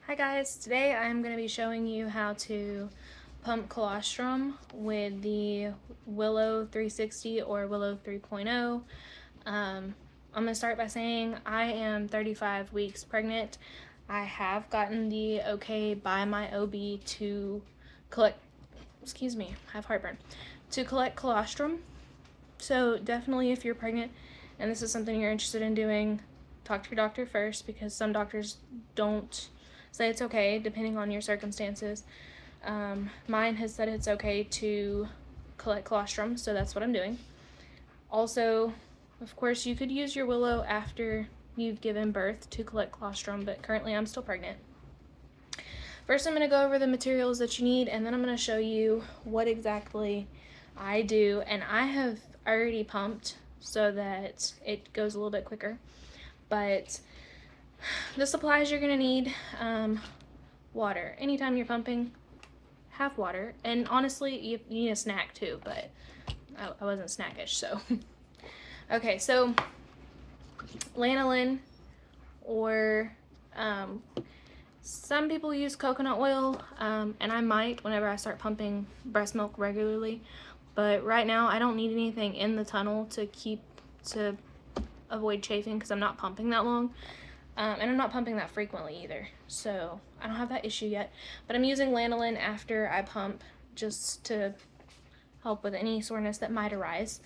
Hi guys, today I'm going to be showing you how to pump colostrum with the Willow 360 or Willow 3.0. I'm going to start by saying I am 35 weeks pregnant. I have gotten the okay by my OB to collect, I have heartburn, to collect colostrum. So definitely if you're pregnant and this is something you're interested in doing, talk to your doctor first, because some doctors don't say it's okay depending on your circumstances. Mine has said it's okay to collect colostrum, so that's what I'm doing. Also, of course, you could use your Willow after you've given birth to collect colostrum, but currently I'm still pregnant. First, I'm going to go over the materials that you need, and then I'm going to show you what exactly I do. And I have already pumped so that it goes a little bit quicker. But the supplies you're going to need, water. Anytime you're pumping, have water. And honestly, you need a snack too, but I wasn't snackish, so. Okay, so lanolin, or some people use coconut oil, and I might whenever I start pumping breast milk regularly. But right now, I don't need anything in the tunnel to avoid chafing, because I'm not pumping that long. And I'm not pumping that frequently either, so I don't have that issue yet. But I'm using lanolin after I pump, just to help with any soreness that might arise.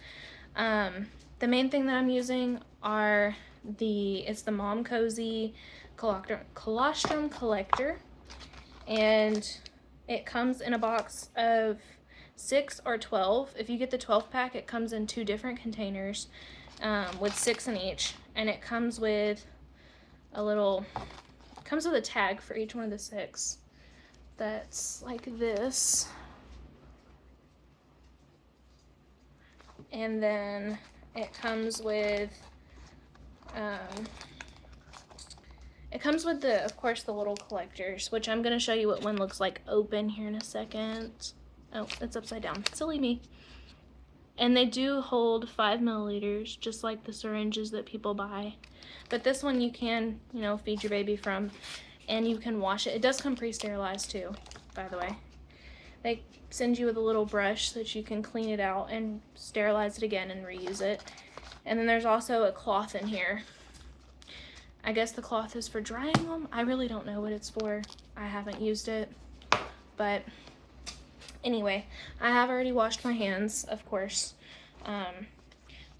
The main thing that I'm using are it's the Momcozy Colostrum collector, and it comes in a box of 6 or 12. If you get the 12 pack, it comes in 2 different containers with 6 in each, and it comes with a tag for each one of the 6 that's like this. And then it comes with of course, the little collectors, which I'm going to show you what one looks like open here in a second. Oh, it's upside down. Silly me. And they do hold 5 milliliters, just like the syringes that people buy. But this one you can, feed your baby from, and you can wash it. It does come pre-sterilized too, by the way. They send you with a little brush so that you can clean it out and sterilize it again and reuse it. And then there's also a cloth in here. I guess the cloth is for drying them. I really don't know what it's for. I haven't used it. But anyway, I have already washed my hands, of course.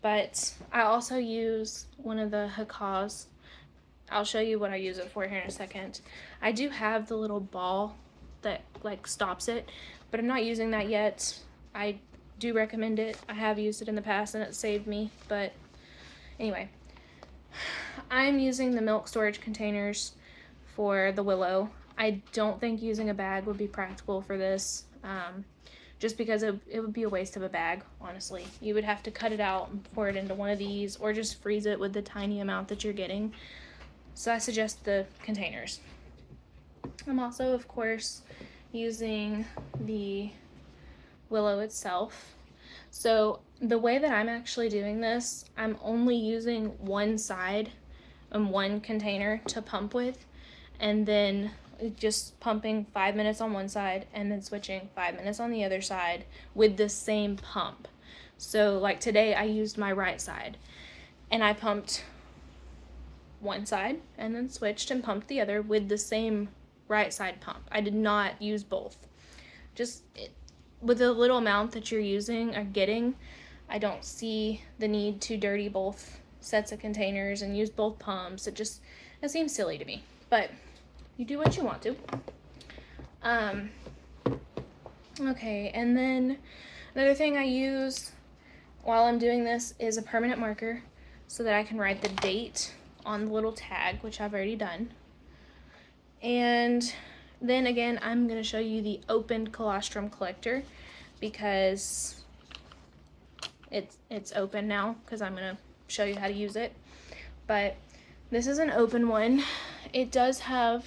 But I also use one of the Haaka's. I'll show you what I use it for here in a second. I do have the little ball that stops it, but I'm not using that yet. I do recommend it. I have used it in the past and it saved me, but anyway. I'm using the milk storage containers for the Willow. I don't think using a bag would be practical for this, just because it would be a waste of a bag, honestly. You would have to cut it out and pour it into one of these, or just freeze it with the tiny amount that you're getting. So I suggest the containers. I'm also, of course, using the Willow itself. So the way that I'm actually doing this, I'm only using one side and one container to pump with, and then just pumping 5 minutes on one side and then switching 5 minutes on the other side with the same pump. So like today I used my right side and I pumped one side and then switched and pumped the other with the same right side pump. I did not use both. With the little amount that you're using or getting, I don't see the need to dirty both sets of containers and use both pumps. It seems silly to me, but you do what you want to. Okay, and then another thing I use while I'm doing this is a permanent marker so that I can write the date on the little tag, which I've already done. And then again, I'm going to show you the opened colostrum collector, because it's open now, because I'm going to show you how to use it. But this is an open one. It does have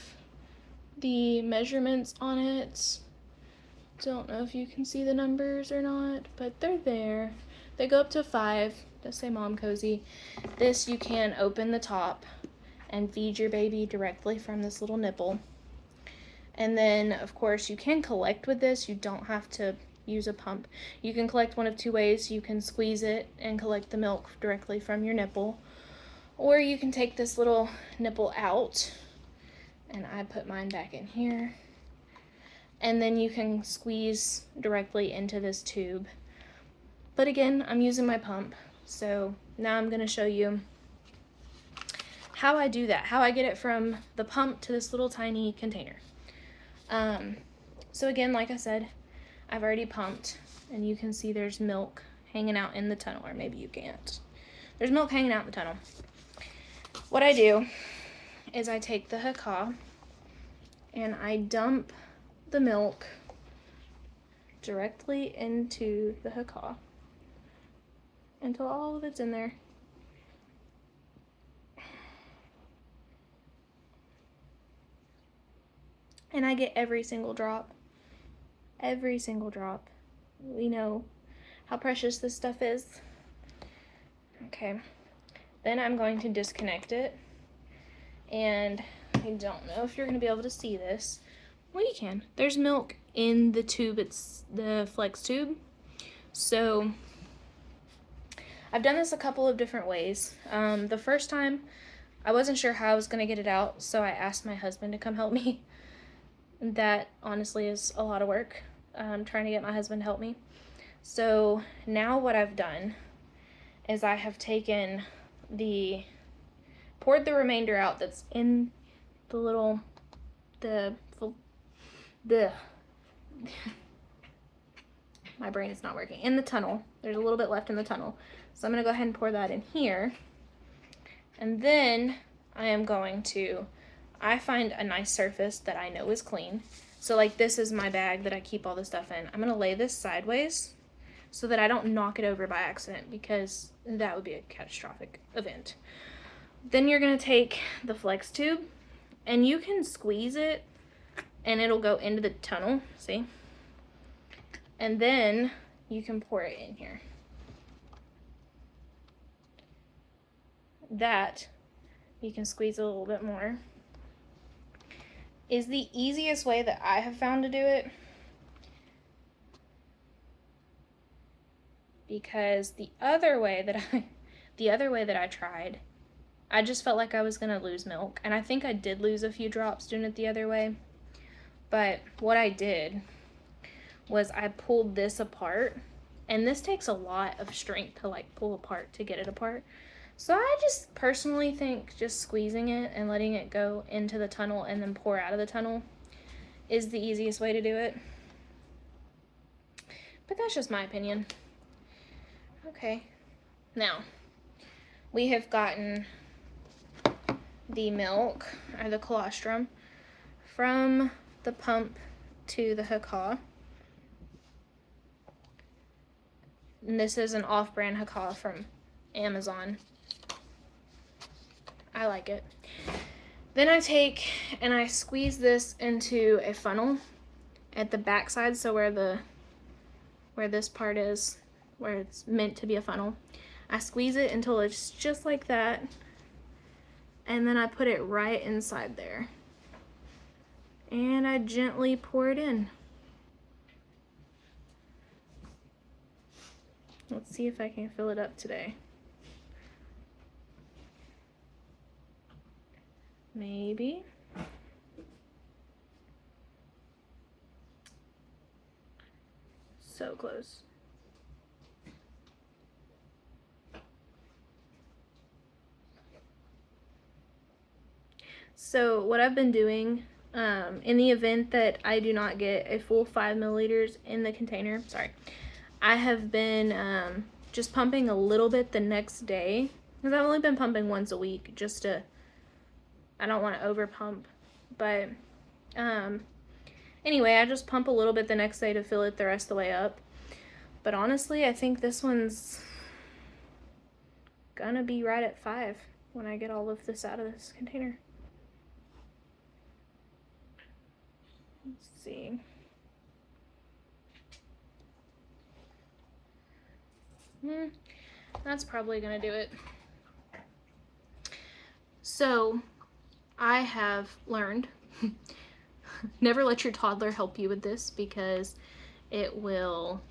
the measurements on it. Don't know if you can see the numbers or not, but they're there. They go up to 5. Does say Momcozy. This, you can open the top and feed your baby directly from this little nipple. And then, of course, you can collect with this. You don't have to use a pump. You can collect one of two ways. You can squeeze it and collect the milk directly from your nipple, or you can take this little nipple out, and I put mine back in here, and then you can squeeze directly into this tube. But again, I'm using my pump, so now I'm going to show you how I do that, how I get it from the pump to this little tiny container. So again, like I said, I've already pumped, and you can see there's milk hanging out in the tunnel, or maybe you can't. There's milk hanging out in the tunnel. What I do is I take the Haaka and I dump the milk directly into the Haaka until all of it's in there. And I get every single drop. Every single drop. We know how precious this stuff is. Okay. Then I'm going to disconnect it. And I don't know if you're going to be able to see this. Well, you can. There's milk in the tube. It's the flex tube. So I've done this a couple of different ways. The first time, I wasn't sure how I was going to get it out, so I asked my husband to come help me. That honestly is a lot of work, trying to get my husband to help me. So now what I've done is I have poured the remainder out that's in the little, my brain is not working, in the tunnel. There's a little bit left in the tunnel. So I'm going to go ahead and pour that in here. And then I am going to, I find a nice surface that I know is clean. So like this is my bag that I keep all the stuff in. I'm going to lay this sideways so that I don't knock it over by accident, because that would be a catastrophic event. Then you're going to take the flex tube and you can squeeze it and it'll go into the tunnel, see? And then you can pour it in here. That, you can squeeze a little bit more, is the easiest way that I have found to do it. Because the other way that I tried, I just felt like I was gonna lose milk, and I think I did lose a few drops doing it the other way. But what I did was I pulled this apart, and this takes a lot of strength to like pull apart to get it apart. So I just personally think just squeezing it and letting it go into the tunnel and then pour out of the tunnel is the easiest way to do it. But that's just my opinion. Okay, now we have gotten the milk, or the colostrum, from the pump to the Haaka. And this is an off-brand Haaka from Amazon. I like it. Then I take and I squeeze this into a funnel at the back side, so where this part is, where it's meant to be a funnel. I squeeze it until it's just like that, and then I put it right inside there. And I gently pour it in. Let's see if I can fill it up today. Maybe. So close. So what I've been doing, in the event that I do not get a full 5 milliliters in the container, I have been just pumping a little bit the next day, because I've only been pumping once a week, just to, I don't want to over pump, but anyway, I just pump a little bit the next day to fill it the rest of the way up. But honestly, I think this one's gonna be right at 5 when I get all of this out of this container. Let's see. That's probably gonna do it. So I have learned Never let your toddler help you with this because it will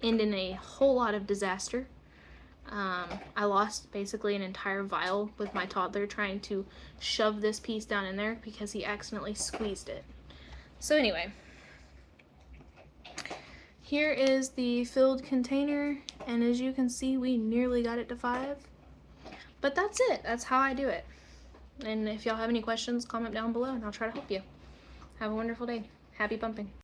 end in a whole lot of disaster. I lost basically an entire vial with my toddler trying to shove this piece down in there because he accidentally squeezed it. So anyway, here is the filled container, and as you can see, we nearly got it to 5. But that's it. That's how I do it. And if y'all have any questions, comment down below and I'll try to help you. Have a wonderful day. Happy pumping.